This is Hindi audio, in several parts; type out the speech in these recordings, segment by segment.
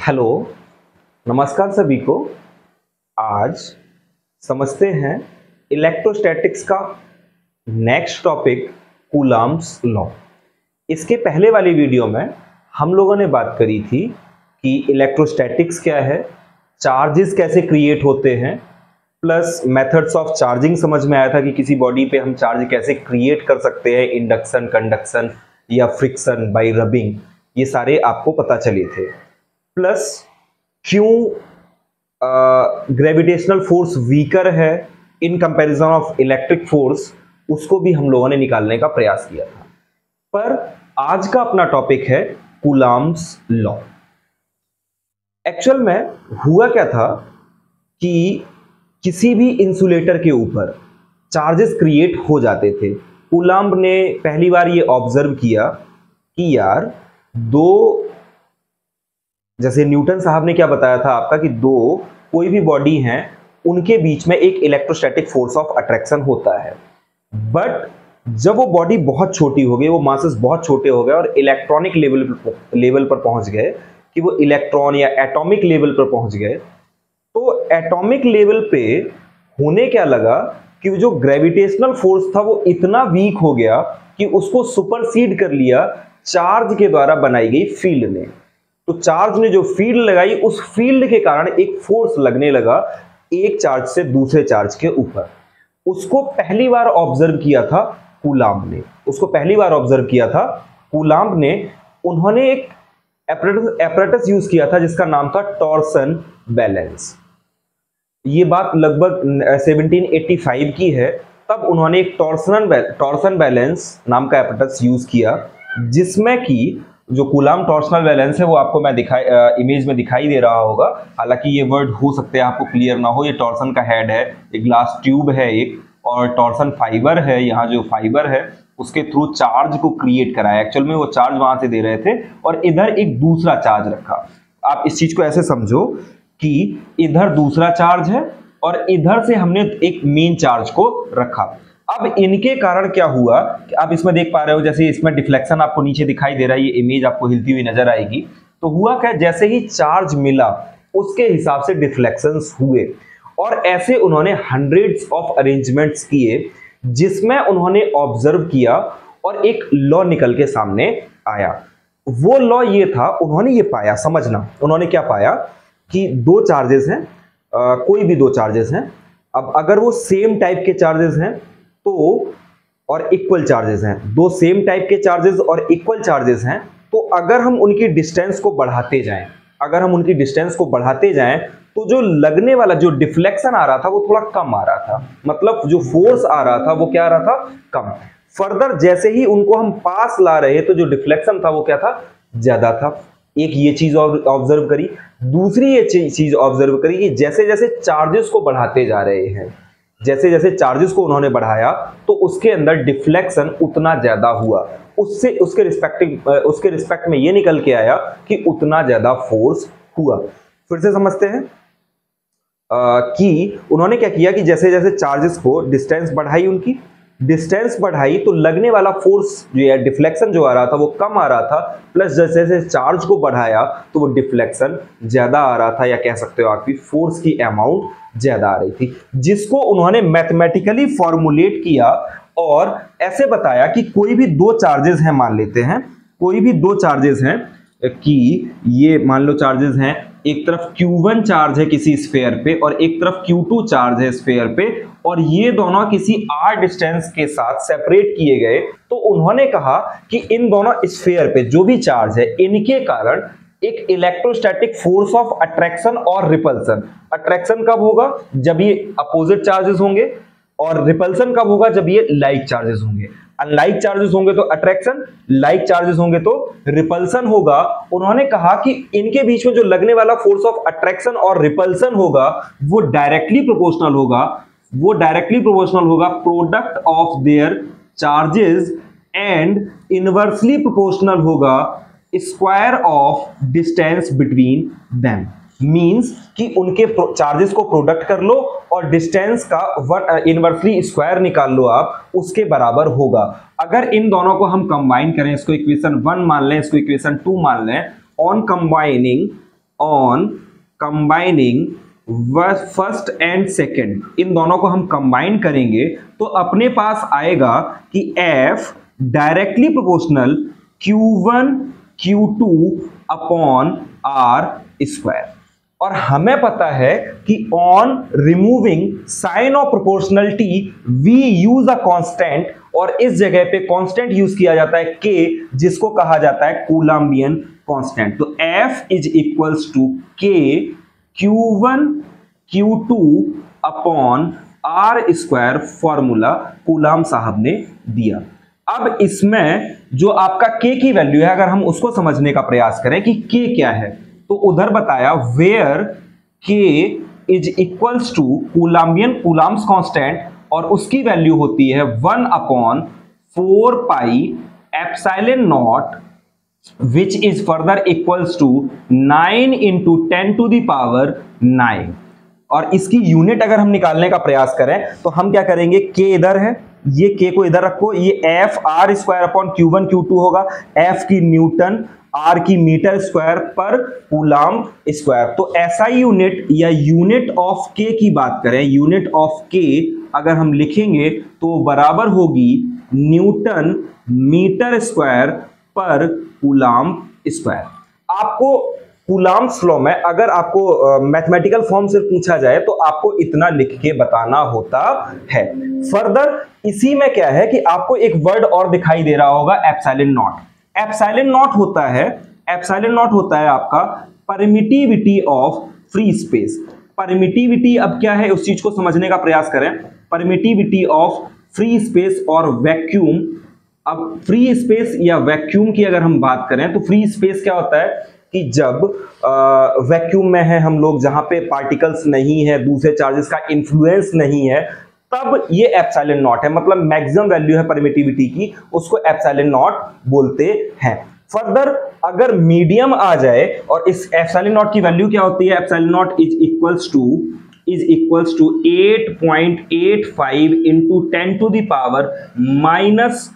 हेलो, नमस्कार सभी को। आज समझते हैं इलेक्ट्रोस्टैटिक्स का नेक्स्ट टॉपिक कूलम्ब्स लॉ। इसके पहले वाली वीडियो में हम लोगों ने बात करी थी कि इलेक्ट्रोस्टैटिक्स क्या है, चार्जेस कैसे क्रिएट होते हैं, प्लस मेथड्स ऑफ चार्जिंग समझ में आया था कि किसी बॉडी पे हम चार्ज कैसे क्रिएट कर सकते हैं, इंडक्शन, कंडक्शन या फ्रिक्शन बाय रबिंग, ये सारे आपको पता चले थे। प्लस क्यों ग्रेविटेशनल फोर्स वीकर है in comparison of electric force, उसको भी हम लोगों ने निकालने का प्रयास किया था। पर आज का अपना टॉपिक है कूलम्ब्स लॉ। एक्चुअल में हुआ क्या था कि किसी भी इंसुलेटर के ऊपर चार्जेस क्रिएट हो जाते थे। कूलम्ब ने पहली बार ये ऑब्जर्व किया कि यार जैसे न्यूटन साहब ने क्या बताया था आपका कि कोई भी बॉडी हैं उनके बीच में एक इलेक्ट्रोस्टैटिक फोर्स ऑफ अट्रैक्शन होता है। बट जब वो बॉडी बहुत छोटी हो गई, वो मासेस बहुत छोटे हो गए और इलेक्ट्रॉनिक लेवल पर पहुंच गए कि वो इलेक्ट्रॉन या एटॉमिक लेवल पर पहुंच गए, तो एटॉमिक लेवल पे होने क्या लगा कि जो ग्रेविटेशनल फोर्स था वो इतना वीक हो गया कि उसको सुपरसीड कर लिया चार्ज के द्वारा बनाई गई फील्ड ने। तो चार्ज ने जो फील्ड लगाई, उस फील्ड के कारण एक फोर्स लगने लगा एक चार्ज से दूसरे चार्ज के ऊपर। उसको पहली बार ऑब्जर्व किया था कूलम्ब ने। उन्होंने एक एपरेटस यूज किया था जिसका नाम था टॉर्सन बैलेंस। ये बात लगभग 1785 की है। तब उन्होंने एक टॉर्सन बैलेंस नाम का एपरेटस यूज किया, जिसमें कि जो कूलम्ब टॉर्सनल बैलेंस है वो आपको मैं इमेज में दिखाई दे रहा होगा। हालांकि ये वर्ड हो सकते हैं आपको क्लियर ना हो। ये टॉर्सन का हेड है, एक ग्लास ट्यूब है एक, और टॉर्सन फाइबर है। यहाँ जो फाइबर है उसके थ्रू चार्ज को क्रिएट कराया। एक्चुअल में वो चार्ज वहां से दे रहे थे और इधर एक दूसरा चार्ज रखा। आप इस चीज को ऐसे समझो कि इधर दूसरा चार्ज है और इधर से हमने एक मेन चार्ज को रखा। अब इनके कारण क्या हुआ कि आप इसमें देख पा रहे हो, जैसे इसमें डिफ्लेक्शन आपको नीचे दिखाई दे रहा है, ये इमेज आपको हिलती हुई नजर आएगी। तो हुआ क्या, जैसे ही चार्ज मिला उसके हिसाब से डिफ्लेक्शंस हुए और ऐसे उन्होंने हंड्रेड्स ऑफ अरेंजमेंट्स किए, जिसमें उन्होंने ऑब्जर्व किया और एक लॉ निकल के सामने आया। वो लॉ ये था, उन्होंने ये पाया, समझना उन्होंने क्या पाया कि दो चार्जेस हैं, कोई भी दो चार्जेस हैं। अब अगर वो सेम टाइप के चार्जेस हैं तो और इक्वल चार्जेस हैं, दो सेम टाइप के चार्जेस और इक्वल चार्जेस हैं, तो अगर हम उनकी डिस्टेंस को बढ़ाते जाएं तो जो लगने वाला जो डिफ्लेक्शन आ रहा था वो थोड़ा कम आ रहा था। मतलब जो फोर्स आ रहा था वो क्या आ रहा था, कम। फर्दर जैसे ही उनको हम पास ला रहे तो जो डिफ्लेक्शन था वो क्या था, ज्यादा था। एक ये चीज ऑब्जर्व करी। दूसरी ये चीज ऑब्जर्व करी कि जैसे जैसे चार्जेस को बढ़ाते जा रहे हैं, जैसे जैसे चार्जेस को उन्होंने बढ़ाया तो उसके अंदर डिफ्लेक्शन उतना ज्यादा हुआ। उसके रिस्पेक्ट में ये निकल के आया कि उतना ज्यादा फोर्स हुआ। फिर से समझते हैं कि उन्होंने क्या किया कि जैसे जैसे चार्जेस को डिस्टेंस बढ़ाई तो लगने वाला फोर्स जो है, डिफ्लेक्शन जो आ रहा था वो कम आ रहा था। प्लस जैसे जैसे चार्ज को बढ़ाया तो वो डिफ्लेक्शन ज्यादा आ रहा था, या कह सकते हो आपकी फोर्स की अमाउंट ज्यादा आ रही थी, जिसको उन्होंने मैथमेटिकली फॉर्मुलेट किया और ऐसे बताया कि कोई भी दो चार्जेस हैं, मान लेते हैं कोई भी दो चार्जेस हैं कि ये मान लो चार्जेस हैं, एक तरफ Q1 चार्ज है किसी स्फीयर पे और एक तरफ Q2 चार्ज है स्फीयर पे, और ये दोनों किसी r डिस्टेंस के साथ सेपरेट किए गए। तो उन्होंने कहा कि इन दोनों स्फीयर पे जो भी चार्ज है, इनके कारण एक इलेक्ट्रोस्टैटिक फोर्स ऑफ अट्रैक्शन और रिपल्सन। अट्रैक्शन कब होगा, जब ये अपोजिट चार्जेस होंगे, और रिपल्सन कब होगा, जब ये लाइक चार्जेस होंगे। अनलाइक चार्जेस होंगे तो अट्रैक्शन, लाइक चार्जेस होंगे तो रिपल्सन होगा। उन्होंने कहा कि इनके बीच में जो लगने वाला फोर्स ऑफ अट्रैक्शन और रिपल्सन होगा वो डायरेक्टली प्रोपोर्शनल होगा product of their charges and inversely proportional होगा square of distance between them. Means कि उनके चार्जेस को प्रोडक्ट कर लो और डिस्टेंस का इनवर्सली स्क्वायर निकाल लो आप, उसके बराबर होगा। अगर इन दोनों को हम कंबाइन करें, इसको इक्वेशन 1 मान लें, इसको इक्वेशन 2 मान लें, on combining on combining first and second, इन दोनों को हम कंबाइन करेंगे तो अपने पास आएगा कि F directly proportional Q1 Q2 upon R square. और हमें पता है कि on removing sign of proportionality we use a constant, और इस जगह पे कांस्टेंट यूज किया जाता है K, जिसको कहा जाता है कूलम्बियन कांस्टेंट। तो F is equals to K Q1 Q2 upon R square, formula coulomb साहब ने दिया। अब इसमें जो आपका K की वैल्यू है, अगर हम उसको समझने का प्रयास करें कि K क्या है, तो उधर बताया where K is equals to coulomb's constant, और उसकी वैल्यू होती है 1 upon 4 pi epsilon naught, which is further equals to 9 into 10 to the power 9। और इसकी यूनिट अगर हम निकालने का प्रयास करें तो हम क्या करेंगे, K इधर है, ये K को इधर रखो, ये F R square upon Q1 Q2 होगा, F की न्यूटन, R की मीटर स्क्वायर पर कूलम स्क्वायर। तो SI यूनिट या यूनिट ऑफ K की बात करें, यूनिट ऑफ K अगर हम लिखेंगे तो बराबर होगी न्यूटन मीटर स्क्वायर पर कूलम स्क्वायर। आपको कूलम्स लॉ में अगर आपको मैथमेटिकल फॉर्म से पूछा जाए तो आपको इतना लिख के बताना होता है। फर्दर इसी में क्या है कि आपको एक वर्ड और दिखाई दे रहा होगा, एप्सिलॉन नॉट। एप्सिलॉन नॉट होता है आपका permittivity of free space. Permittivity अब क्या है, उस चीज को समझने का प्रयास करें। परमिटिविटी ऑफ फ्री स्पेस और वैक्यूम। अब फ्री स्पेस या वैक्यूम की अगर हम बात करें तो फ्री स्पेस क्या होता है कि जब वैक्यूम में है हम लोग, जहां पे पार्टिकल्स नहीं है, दूसरे चार्जेस का इन्फ्लुएंस नहीं है, तब ये एप्सिलॉन नॉट है, मतलब मैक्सिमम वैल्यू है परमिटिविटी की, उसको एप्सिलॉन नॉट बोलते हैं। फर्दर अगर मीडियम आ जाए, और इस एप्सिलॉन नॉट की वैल्यू क्या होती है, epsilon naught is equals to 8.85 into 10 to the power -12।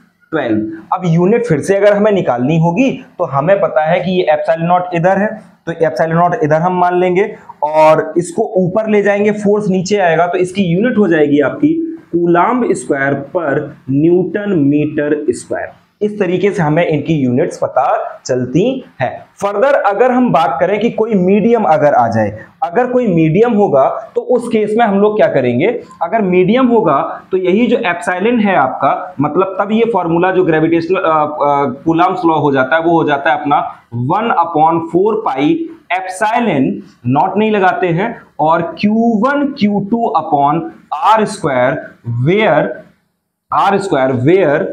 अब यूनिट फिर से अगर हमें निकालनी होगी तो हमें पता है कि ये एप्सिलॉन नॉट इधर है, तो एप्सिलॉन नॉट इधर हम मान लेंगे और इसको ऊपर ले जाएंगे, फोर्स नीचे आएगा, तो इसकी यूनिट हो जाएगी आपकी कूलम्ब स्क्वायर पर न्यूटन मीटर स्क्वायर। इस तरीके से हमें इनकी यूनिट्स पता चलती हैं। फर्दर अगर हम बात करें कि कोई मीडियम अगर आ जाए, अगर कोई मीडियम होगा तो उस केस में हम लोग क्या करेंगे, अगर मीडियम होगा तो यही जो एप्सिलॉन है आपका, मतलब तब ये फॉर्मूला जो ग्रेविटेशनल कूलम्ब्स लॉ हो जाता है वो हो जाता है अपना 1/4 पाई एप्सिलॉन नॉट नहीं लगाते हैं, और Q1 Q2 upon R square where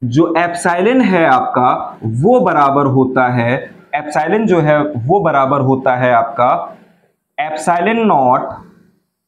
जो एप्सिलॉन है आपका वो बराबर होता है, एप्सिलॉन जो है वो बराबर होता है आपका epsilon naught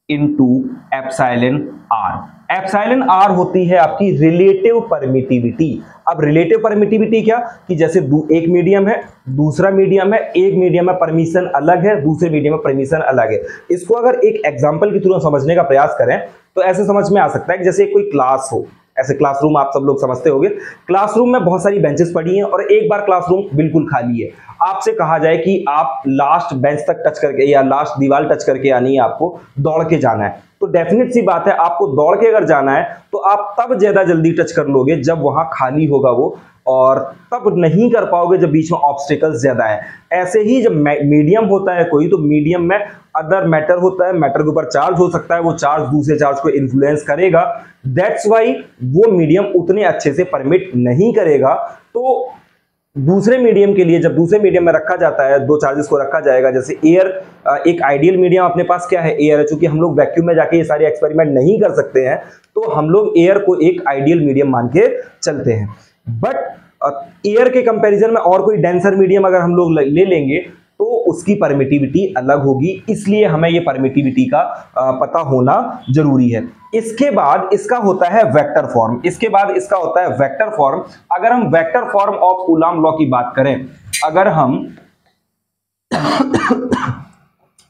into epsilon r. Epsilon r होती है आपकी रिलेटिव परमिटिविटी। अब रिलेटिव परमिटिविटी क्या, कि जैसे एक मीडियम है, दूसरा मीडियम है, एक मीडियम में परमिशन अलग है, दूसरे मीडियम में परमिशन अलग है। इसको अगर एक एग्जांपल के थ्रू समझने का प्रयास करें तो ऐसे समझ में आ सकता है कि जैसे कोई क्लास हो, ऐसे क्लासरूम आप सब लोग समझते होंगे, क्लासरूम में बहुत सारी बेंचेस पड़ी हैं और एक बार क्लासरूम बिल्कुल खाली है। आपसे कहा जाए कि आप लास्ट बेंच तक टच करके या लास्ट दीवार टच करके आनी है, आपको दौड़ के जाना है, तो डेफिनेट सी बात है आपको दौड़ के अगर जाना है तो आप तब ज्यादा जल्दी टच कर लोगे जब वहां खाली होगा वो, और तब नहीं कर पाओगे जब बीच में ऑब्स्टिकल्स ज्यादा है। ऐसे ही जब मीडियम होता है कोई, तो मीडियम में अदर मैटर होता है, मैटर के ऊपर चार्ज हो सकता है, वो चार्ज दूसरे चार्ज को इन्फ्लुएंस करेगा, दैट्स वाई वो मीडियम उतने अच्छे से परमिट नहीं करेगा। तो दूसरे मीडियम के लिए जब दूसरे मीडियम में रखा जाता है, दो चार्जेस को रखा जाएगा, जैसे एयर, एक आइडियल मीडियम अपने पास क्या है, एयर है। चूंकि हम लोग वैक्यूम में जाके ये सारे एक्सपेरिमेंट नहीं कर सकते हैं तो हम लोग एयर को एक आइडियल मीडियम मान के चलते हैं। बट एयर के कंपैरिजन में और कोई डेंसर मीडियम अगर हम लोग ले लेंगे तो उसकी परमिटिविटी अलग होगी, इसलिए हमें ये परमिटिविटी का पता होना जरूरी है। इसके बाद इसका होता है वेक्टर फॉर्म। अगर हम vector form of coulomb law की बात करें, अगर हम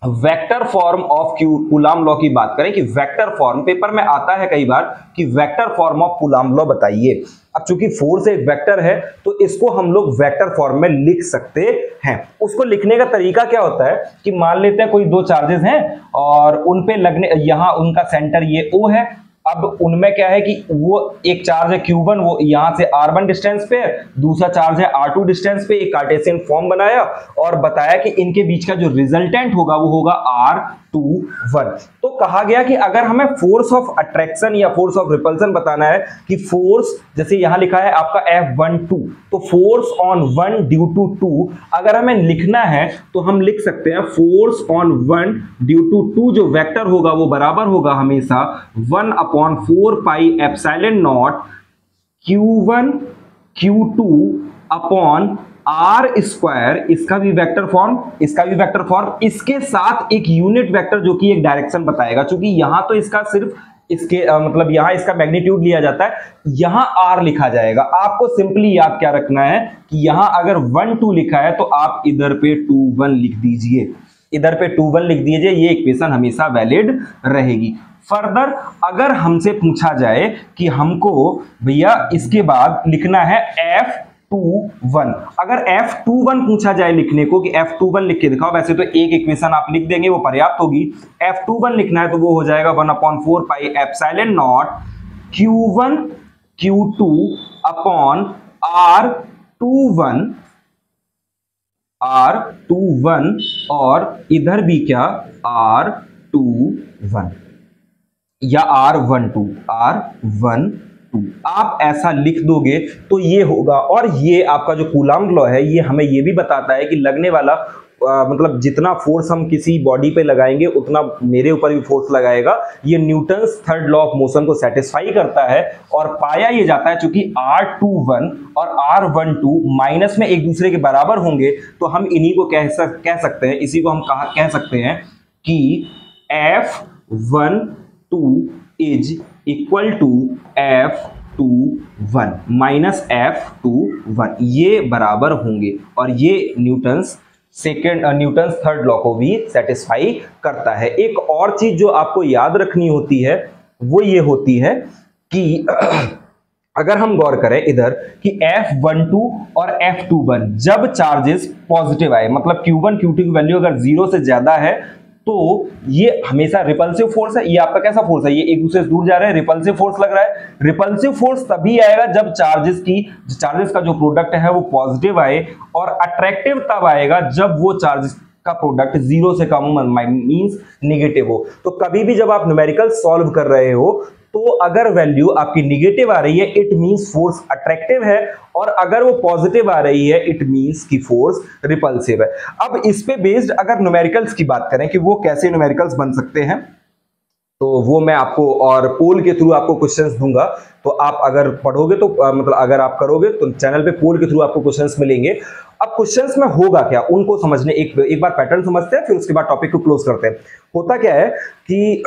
vector form of coulomb law की बात करें कि वेक्टर फॉर्म पेपर में आता है कई बार कि vector form of coulomb law बताइए। अब चूंकि फोर्स एक वेक्टर है तो इसको हम लोग वेक्टर फॉर्म में लिख सकते हैं। उसको लिखने का तरीका क्या होता है कि मान लेते हैं कोई दो चार्जेस हैं और उन पे लगने, यहां उनका सेंटर ये O है। अब उनमें क्या है कि वो एक चार्ज है Q1, वो यहां से R1 डिस्टेंस पे है, दूसरा चार्ज है R2 डिस्टेंस पे। एक कार्टेशियन फॉर्म बनाया और बताया कि इनके बीच का जो रिजल्टेंट होगा वो होगा R21। तो कहा गया कि अगर हमें फोर्स ऑफ अट्रैक्शन या फोर्स ऑफ रिपल्सन बताना है कि फोर्स, जैसे यहां लिखा है आपका F12, तो फोर्स ऑन 1 ड्यू टू 2 अगर हमें लिखना है तो हम लिख सकते हैं फोर्स ऑन 1 ड्यू टू 2 जो वेक्टर होगा वो बराबर होगा हमेशा 1/4 पाई epsilon not Q1 Q2 upon R square. इसका भी वेक्टर फॉर्म, इसका भी वेक्टर फॉर्म, इसके साथ एक यूनिट वेक्टर जो कि एक डायरेक्शन बताएगा। क्योंकि यहां तो इसका सिर्फ इसके मतलब यहां इसका मैग्नीट्यूड लिया जाता है, यहां R लिखा जाएगा। आपको सिंपली याद क्या रखना है कि यहां अगर 1 2 लिखा है तो आप इधर पे 2 1 लिख दीजिए, इधर पे 2 1 लिख दीजिए। ये इक्वेशन हमेशा वैलिड रहेगी। फर्दर अगर हमसे पूछा जाए कि हमको भैया इसके बाद लिखना है F21, अगर F21 पूछा जाए लिखने को कि F21 लिख के दिखाओ, वैसे तो एक इक्वेशन आप लिख देंगे वो पर्याप्त होगी। F21 लिखना है तो वो हो जाएगा 1/4 पाई epsilon not Q1 Q2 upon R21 और इधर भी क्या R21 या R12। आप ऐसा लिख दोगे तो ये होगा। और ये आपका जो कूलाम्ब लॉ है ये हमें ये भी बताता है कि लगने वाला मतलब जितना फोर्स हम किसी बॉडी पे लगाएंगे उतना मेरे ऊपर भी फोर्स लगाएगा। ये Newton's third law of motion को सेटिस्फाई करता है और पाया ये जाता है चूंकि R21 और R12 माइनस में एक दूसरे के बराबर होंगे तो हम इन्हीं को कह सकते हैं, इसी को हम कह सकते हैं कि F12 is equal to F21 minus F21, ये बराबर होंगे। और ये न्यूटन्स थर्ड लॉ को भी सेटिस्फाई करता है। एक और चीज जो आपको याद रखनी होती है वो ये होती है कि अगर हम गौर करें इधर कि F12 और F21 जब चार्जेस पॉजिटिव आए, मतलब Q1 Q2 की वैल्यू अगर 0 से ज्यादा है तो ये हमेशा रिपल्सिव फोर्स है। ये आपका कैसा फोर्स है, ये एक दूसरे से दूर जा रहे हैं, रिपल्सिव फोर्स लग रहा है। रिपल्सिव फोर्स तभी आएगा जब चार्जेस का जो प्रोडक्ट है वो पॉजिटिव आए, और अट्रैक्टिव तब आएगा जब वो चार्जेस का प्रोडक्ट 0 से कम मींस नेगेटिव हो। तो कभी भी जब आप न्यूमेरिकल सॉल्व कर रहे हो तो अगर वैल्यू आपकी निगेटिव आ रही है इट मींस फोर्स अट्रैक्टिव है, और अगर वो पॉजिटिव आ रही है इट मींस की फोर्स रिपल्सिव है। अब इस पे बेस्ड अगर न्यूमेरिकल्स की बात करें कि वो कैसे न्यूमेरिकल्स बन सकते हैं तो वो मैं आपको और पोल के थ्रू आपको क्वेश्चंस दूंगा। तो आप अगर पढ़ोगे तो मतलब अगर आप करोगे तो चैनल पे पोल के थ्रू आपको क्वेश्चंस मिलेंगे। अब क्वेश्चंस में होगा क्या उनको समझने एक बार पैटर्न समझते हैं, फिर उसके बाद टॉपिक को क्लोज करते हैं। होता क्या है कि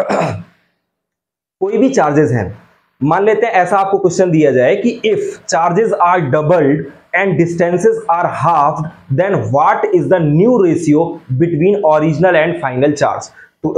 कोई भी चार्जेस हैं, मान लेते हैं ऐसा आपको क्वेश्चन दिया जाए कि if charges are doubled and distances are half then what is the new ratio between original and final charge. तो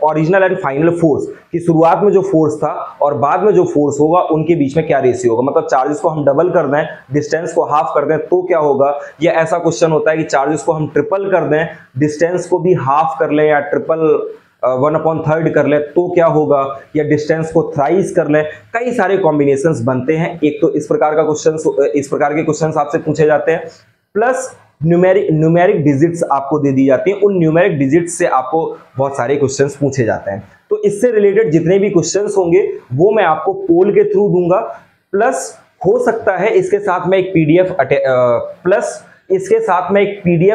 ओरिजिनल एंड फाइनल फोर्स की शुरुआत में जो फोर्स था और बाद में जो फोर्स होगा उनके बीच में क्या रेशियो होगा। मतलब चार्जेस को हम डबल कर दें, डिस्टेंस को हाफ कर दें तो क्या होगा। या ऐसा क्वेश्चन होता है कि चार्जेस को हम ट्रिपल कर दें, डिस्टेंस को भी हाफ कर लें या ट्रिपल 1/3 कर ले तो क्या होगा, या डिस्टेंस को थ्राइस कर ले। कई सारे कॉम्बिनेशंस बनते हैं। एक तो इस प्रकार के क्वेश्चंस आपसे पूछे जाते हैं, प्लस न्यूमेरिक डिजिट्स आपको दे दी जाती हैं। उन न्यूमेरिक डिजिट्स से आपको बहुत सारे क्वेश्चंस पूछे जाते हैं। तो इससे रिलेटेड जितने भी क्वेश्चंस होंगे वो मैं आपको पोल के थ्रू दूंगा, प्लस हो सकता है इसके साथ में एक पीडीएफ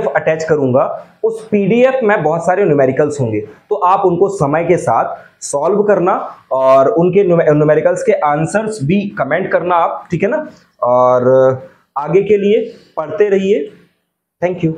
अटैच करूंगा। उस पीडीएफ में बहुत सारे न्यूमेरिकल्स होंगे तो आप उनको समय के साथ सॉल्व करना और उनके न्यूमेरिकल्स के आंसर्स भी कमेंट करना आप, ठीक है ना। और आगे के लिए पढ़ते रहिए। Thank you.